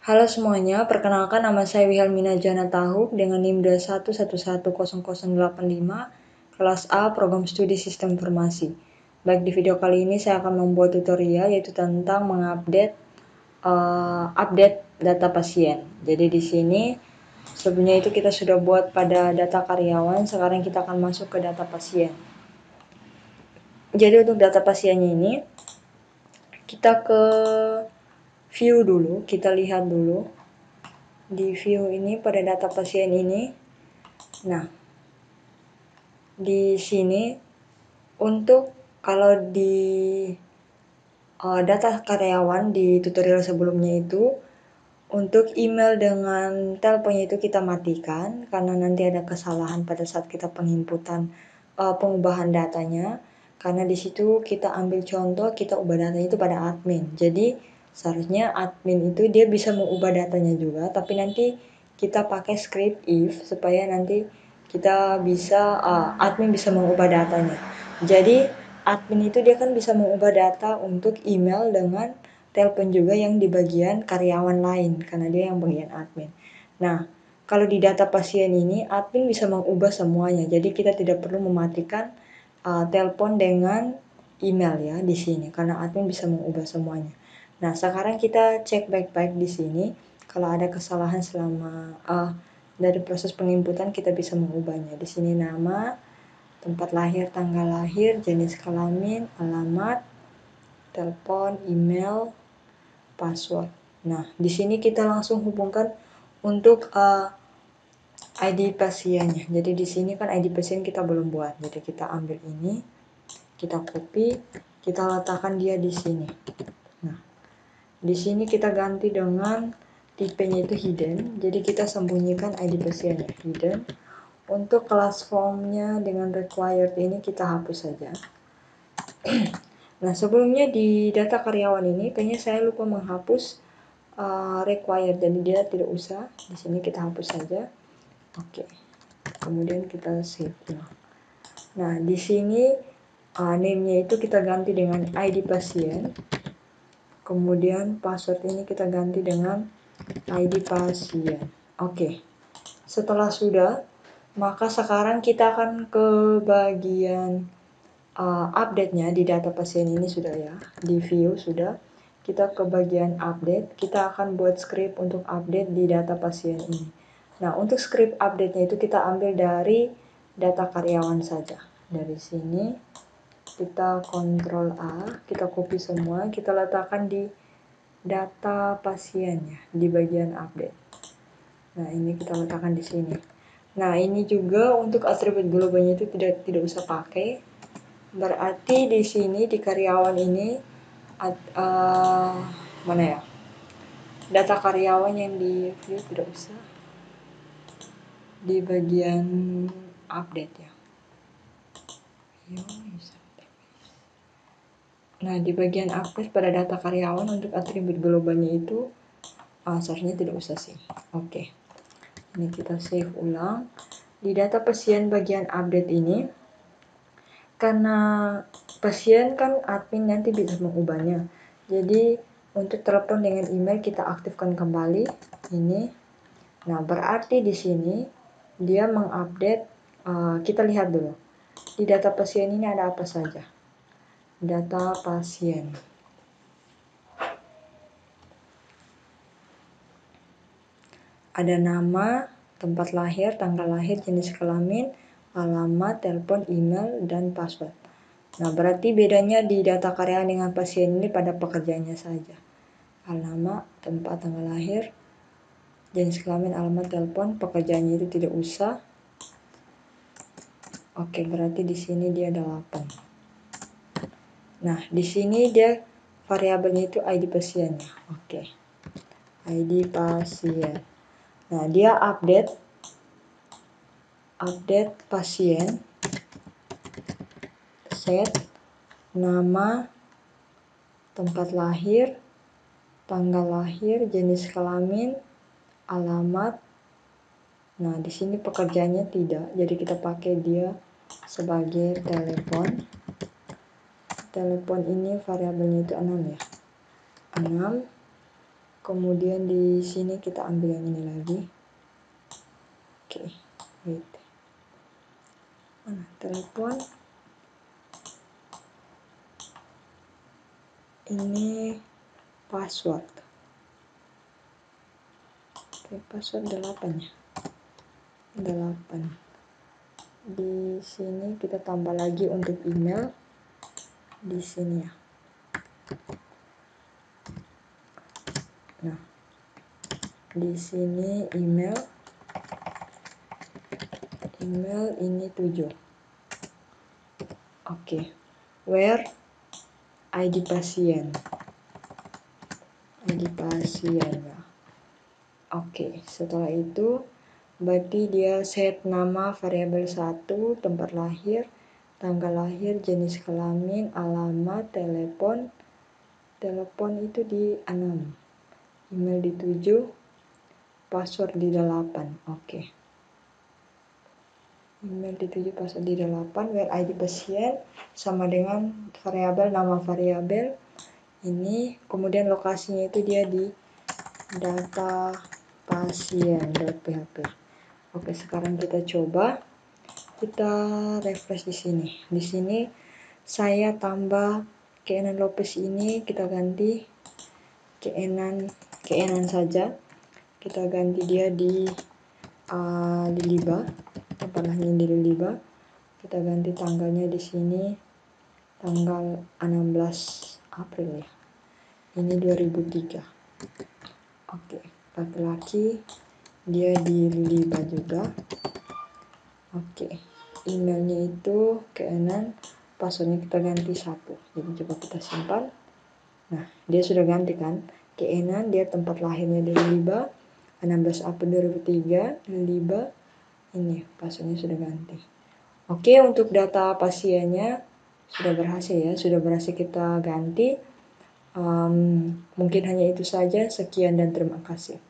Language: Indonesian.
Halo semuanya, perkenalkan nama saya Wihelmina Jana Tahuk dengan NIM 21110085, kelas A, Program Studi Sistem Informasi. Baik, di video kali ini saya akan membuat tutorial yaitu tentang mengupdate update data pasien. Jadi di sini sebelumnya itu kita sudah buat pada data karyawan, sekarang kita akan masuk ke data pasien. Jadi untuk data pasiennya ini kita ke view dulu, kita lihat dulu di view ini pada data pasien ini. Nah, di sini untuk kalau di data karyawan di tutorial sebelumnya itu untuk email dengan teleponnya itu kita matikan karena nanti ada kesalahan pada saat kita penginputan pengubahan datanya, karena di situ kita ambil contoh kita ubah datanya itu pada admin. Jadi seharusnya admin itu dia bisa mengubah datanya juga, tapi nanti kita pakai script if supaya nanti kita bisa admin bisa mengubah datanya. Jadi admin itu dia kan bisa mengubah data untuk email dengan telepon juga yang di bagian karyawan lain karena dia yang bagian admin. Nah, kalau di data pasien ini admin bisa mengubah semuanya. Jadi kita tidak perlu mematikan telepon dengan email ya di sini karena admin bisa mengubah semuanya. Nah, sekarang kita cek baik-baik di sini. Kalau ada kesalahan selama dari proses penginputan kita bisa mengubahnya. Di sini nama, tempat lahir, tanggal lahir, jenis kelamin, alamat, telepon, email, password. Nah, di sini kita langsung hubungkan untuk ID pasiennya. Jadi di sini kan ID pasien kita belum buat. Jadi kita ambil ini, kita copy, kita letakkan dia di sini. Nah, di sini kita ganti dengan tipenya itu hidden. Jadi kita sembunyikan ID pasiennya hidden. Untuk kelas formnya dengan required ini kita hapus saja. Nah, sebelumnya di data karyawan ini kayaknya saya lupa menghapus required, jadi dia tidak usah. Di sini kita hapus saja. Oke. Kemudian kita save. Nah, di sini name-nya itu kita ganti dengan ID pasien. Kemudian password ini kita ganti dengan ID pasien. Oke. Setelah sudah, maka sekarang kita akan ke bagian update-nya di data pasien ini sudah ya. Di view sudah. Kita ke bagian update, kita akan buat script untuk update di data pasien ini. Nah, untuk script update-nya itu kita ambil dari data karyawan saja. Dari sini kita Ctrl A, kita copy semua, kita letakkan di data pasiennya di bagian update. Nah, ini kita letakkan di sini. Nah, ini juga untuk atribut globalnya itu tidak usah pakai. Berarti di sini di karyawan ini mana ya? Data karyawan yang di view tidak usah. Di bagian update ya. Nah, di bagian aktif pada data karyawan untuk atribut globalnya itu seharusnya tidak usah sih. Oke. Ini kita save ulang. Di data pasien bagian update ini, karena pasien kan admin nanti bisa mengubahnya. Jadi untuk telepon dengan email kita aktifkan kembali ini. Nah, berarti di sini dia mengupdate. Kita lihat dulu. Di data pasien ini ada apa saja? Data pasien. Ada nama, tempat lahir, tanggal lahir, jenis kelamin, alamat, telepon, email, dan password. Nah, berarti bedanya di data karyawan dengan pasien ini pada pekerjaannya saja. Alamat, tempat, tanggal lahir, jenis kelamin, alamat, telepon, pekerjaannya itu tidak usah. Oke, berarti di sini dia ada 8. Nah, di sini dia variabelnya itu ID pasiennya. Oke. ID pasien. Nah, dia update pasien, set nama, tempat lahir, tanggal lahir, jenis kelamin, alamat. Nah, di sini pekerjaannya tidak, jadi kita pakai dia sebagai telepon. Telepon ini variabelnya itu 6 ya. 6. Kemudian di sini kita ambil yang ini lagi. Oke, wait. Telepon. Ini password. Oke, password 8 ya. 8. Di sini kita tambah lagi untuk email di sini ya. Nah, di sini email ini 7. Oke. Where ID pasien. ID pasien ya. Oke, setelah itu berarti dia set nama variabel 1, tempat lahir, tanggal lahir, jenis kelamin, alamat, telepon. Telepon itu di 6, email di 7, password di 8. Oke. Email di 7, password di 8, where ID pasien sama dengan variabel, nama variabel ini, kemudian lokasinya itu dia di data pasien.php. Oke, sekarang kita coba, kita refresh di sini. Di sini saya tambah Keenan Lopez ini, kita ganti Keenan saja. Kita ganti dia di Liba, tempat lahirnya di Liba. Kita ganti tanggalnya di sini, tanggal 16 April ya. Ini 2003. Oke, laki-laki dia di Liba juga. Oke, emailnya itu Keenan, passwordnya kita ganti 1. Jadi coba kita simpan. Nah, dia sudah ganti kan. Keenan dia tempat lahirnya di Liba, 16 April 2003 di Liba. Ini passwordnya sudah ganti. Oke, untuk data pasiennya sudah berhasil ya, sudah berhasil kita ganti. Mungkin hanya itu saja. Sekian dan terima kasih.